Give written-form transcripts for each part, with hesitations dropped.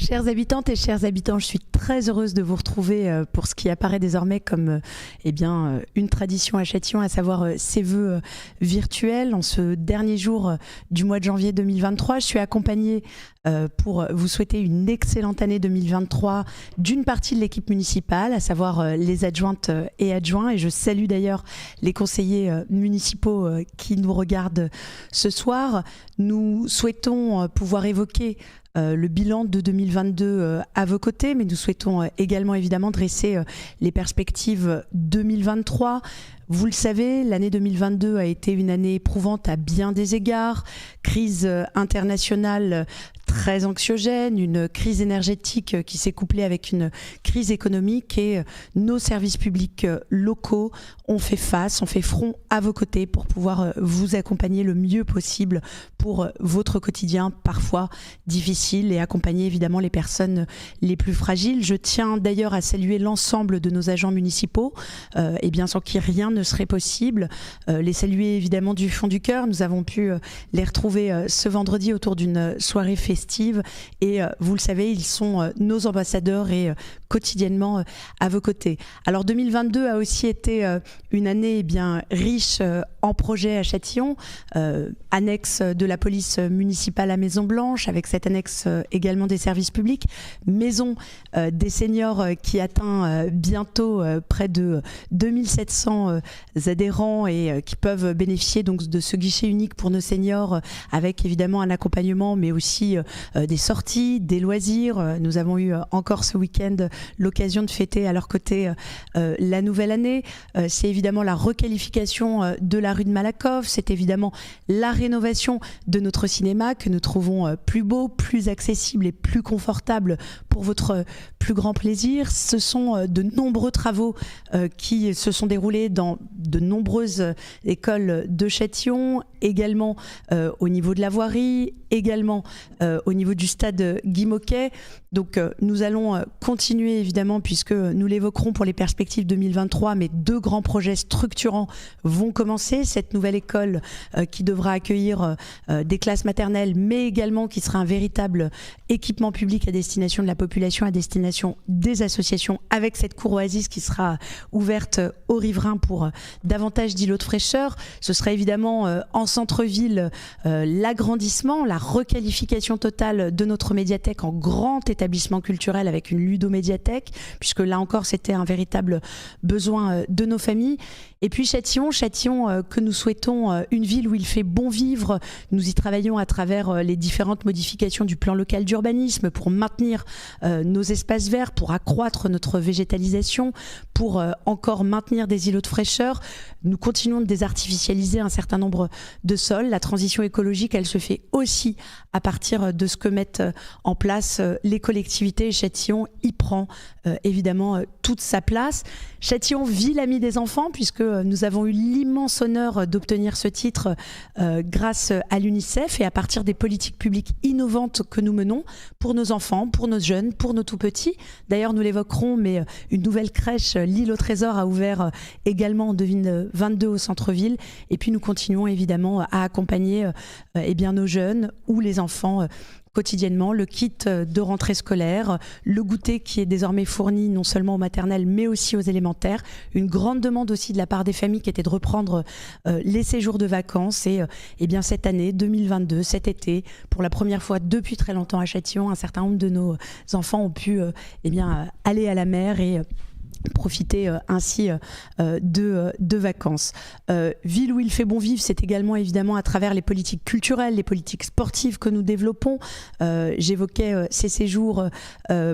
Chères habitantes et chers habitants, je suis très heureuse de vous retrouver pour ce qui apparaît désormais comme une tradition à Châtillon, à savoir ces vœux virtuels. En ce dernier jour du mois de janvier 2023, je suis accompagnée pour vous souhaiter une excellente année 2023 d'une partie de l'équipe municipale, à savoir les adjointes et adjoints. Et je salue d'ailleurs les conseillers municipaux qui nous regardent ce soir. Nous souhaitons pouvoir évoquer le bilan de 2022 à vos côtés, mais nous souhaitons également évidemment dresser les perspectives 2023. Vous le savez, l'année 2022 a été une année éprouvante à bien des égards, crise internationale très anxiogène, une crise énergétique qui s'est couplée avec une crise économique et nos services publics locaux ont fait front à vos côtés pour pouvoir vous accompagner le mieux possible pour votre quotidien parfois difficile et accompagner évidemment les personnes les plus fragiles. Je tiens d'ailleurs à saluer l'ensemble de nos agents municipaux, sans qui rien ne serait possible. Les saluer évidemment du fond du cœur. Nous avons pu les retrouver ce vendredi autour d'une soirée festive et vous le savez, ils sont nos ambassadeurs et quotidiennement à vos côtés. Alors 2022 a aussi été une année riche en projets à Châtillon, annexe de la police municipale à Maison-Blanche, avec cette annexe également des services publics, maison des seniors qui atteint bientôt près de 2700 adhérents et qui peuvent bénéficier donc de ce guichet unique pour nos seniors avec évidemment un accompagnement mais aussi des sorties, des loisirs. Nous avons eu encore ce week-end l'occasion de fêter à leur côté la nouvelle année. C'est évidemment la requalification de la rue de Malakoff, c'est évidemment la rénovation de notre cinéma que nous trouvons plus beau, plus accessible et plus confortable pour votre plus grand plaisir. Ce sont de nombreux travaux qui se sont déroulés dans de nombreuses écoles de Châtillon, également au niveau de la voirie, également au niveau du stade Guy Môquet. Donc nous allons continuer évidemment, puisque nous l'évoquerons pour les perspectives 2023, mais deux grands projets structurants vont commencer. Cette nouvelle école qui devra accueillir des classes maternelles, mais également qui sera un véritable équipement public à destination de la population, à destination des associations, avec cette cour oasis qui sera ouverte aux riverains pour davantage d'îlots de fraîcheur. Ce sera évidemment en centre-ville l'agrandissement, la requalification totale de notre médiathèque en grand établissement culturel avec une ludomédiathèque, puisque là encore c'était un véritable besoin de nos familles. Et puis Châtillon que nous souhaitons une ville où il fait bon vivre. Nous y travaillons à travers les différentes modifications du plan local d'urbanisme pour maintenir nos espaces verts, pour accroître notre végétalisation, pour encore maintenir des îlots de fraîcheur. Nous continuons de désartificialiser un certain nombre de sols. La transition écologique, elle se fait aussi à partir de ce que mettent en place les collectivités. Et Châtillon y prend évidemment toute sa place. Châtillon, ville amie des enfants, puisque nous avons eu l'immense honneur d'obtenir ce titre grâce à l'UNICEF et à partir des politiques publiques innovantes que nous menons pour nos enfants, pour nos jeunes, pour nos tout-petits. D'ailleurs, nous l'évoquerons, mais une nouvelle crèche, l'île au trésor, a ouvert également en 2022 au centre-ville. Et puis nous continuons évidemment à accompagner nos jeunes ou les enfants quotidiennement, le kit de rentrée scolaire, le goûter qui est désormais fourni non seulement aux maternelles mais aussi aux élémentaires. Une grande demande aussi de la part des familles qui était de reprendre les séjours de vacances et cette année 2022, cet été, pour la première fois depuis très longtemps à Châtillon, un certain nombre de nos enfants ont pu aller à la mer et profiter ainsi de vacances. Ville où il fait bon vivre, c'est également évidemment à travers les politiques culturelles, les politiques sportives que nous développons. J'évoquais ces séjours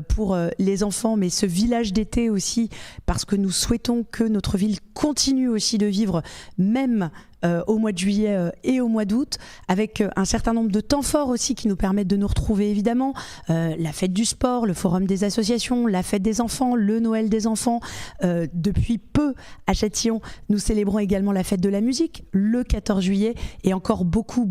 pour les enfants, mais ce village d'été aussi, parce que nous souhaitons que notre ville continue aussi de vivre, même au mois de juillet et au mois d'août, avec un certain nombre de temps forts aussi qui nous permettent de nous retrouver évidemment. La fête du sport, le forum des associations, la fête des enfants, le Noël des enfants. Depuis peu à Châtillon, nous célébrons également la fête de la musique le 14 juillet et encore beaucoup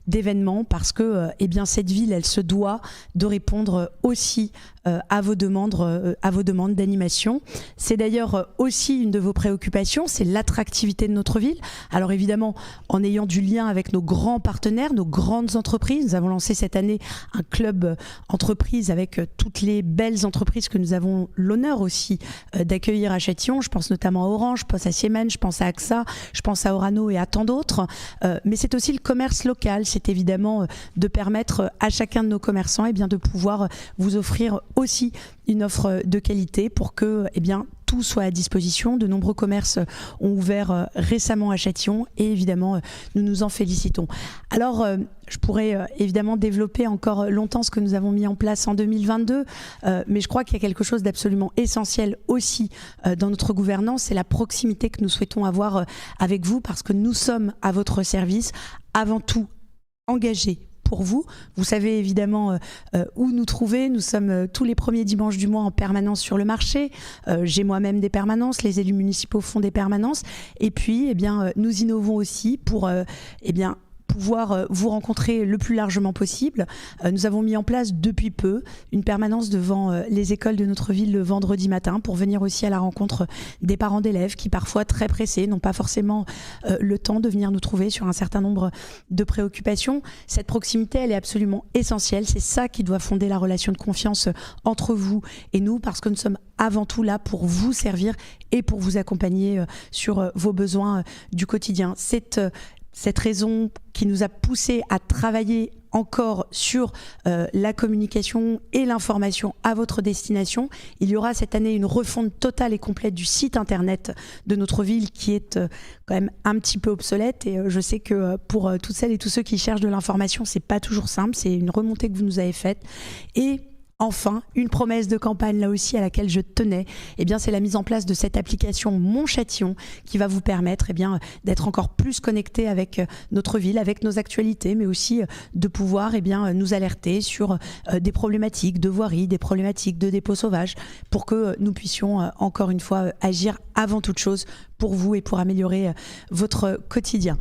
d'événements parce que cette ville, elle se doit de répondre aussi à vos demandes d'animation. C'est d'ailleurs aussi une de vos préoccupations, c'est l'attractivité de notre ville. Alors Alors évidemment, en ayant du lien avec nos grands partenaires, nos grandes entreprises. Nous avons lancé cette année un club entreprise avec toutes les belles entreprises que nous avons l'honneur aussi d'accueillir à Châtillon. Je pense notamment à Orange, je pense à Siemens, je pense à AXA, je pense à Orano et à tant d'autres. Mais c'est aussi le commerce local. C'est évidemment de permettre à chacun de nos commerçants de pouvoir vous offrir aussi une offre de qualité pour que tout soit à disposition. De nombreux commerces ont ouvert récemment à Châtillon et évidemment nous nous en félicitons. Alors je pourrais évidemment développer encore longtemps ce que nous avons mis en place en 2022, mais je crois qu'il y a quelque chose d'absolument essentiel aussi dans notre gouvernance, c'est la proximité que nous souhaitons avoir avec vous, parce que nous sommes à votre service, avant tout engagés pour vous. Vous savez évidemment où nous trouver. Nous sommes tous les premiers dimanches du mois en permanence sur le marché. J'ai moi-même des permanences, les élus municipaux font des permanences. Et puis, nous innovons aussi pour pouvoir vous rencontrer le plus largement possible. Nous avons mis en place depuis peu une permanence devant les écoles de notre ville le vendredi matin pour venir aussi à la rencontre des parents d'élèves qui, parfois très pressés, n'ont pas forcément le temps de venir nous trouver sur un certain nombre de préoccupations. Cette proximité, elle est absolument essentielle. C'est ça qui doit fonder la relation de confiance entre vous et nous, parce que nous sommes avant tout là pour vous servir et pour vous accompagner sur vos besoins du quotidien. Cette raison qui nous a poussé à travailler encore sur la communication et l'information à votre destination. Il y aura cette année une refonte totale et complète du site internet de notre ville qui est quand même un petit peu obsolète, et je sais que pour toutes celles et tous ceux qui cherchent de l'information, c'est pas toujours simple, c'est une remontée que vous nous avez faite. Et enfin, une promesse de campagne là aussi à laquelle je tenais, c'est la mise en place de cette application Mon Châtillon qui va vous permettre d'être encore plus connecté avec notre ville, avec nos actualités, mais aussi de pouvoir nous alerter sur des problématiques de voirie, des problématiques de dépôts sauvages, pour que nous puissions encore une fois agir avant toute chose pour vous et pour améliorer votre quotidien.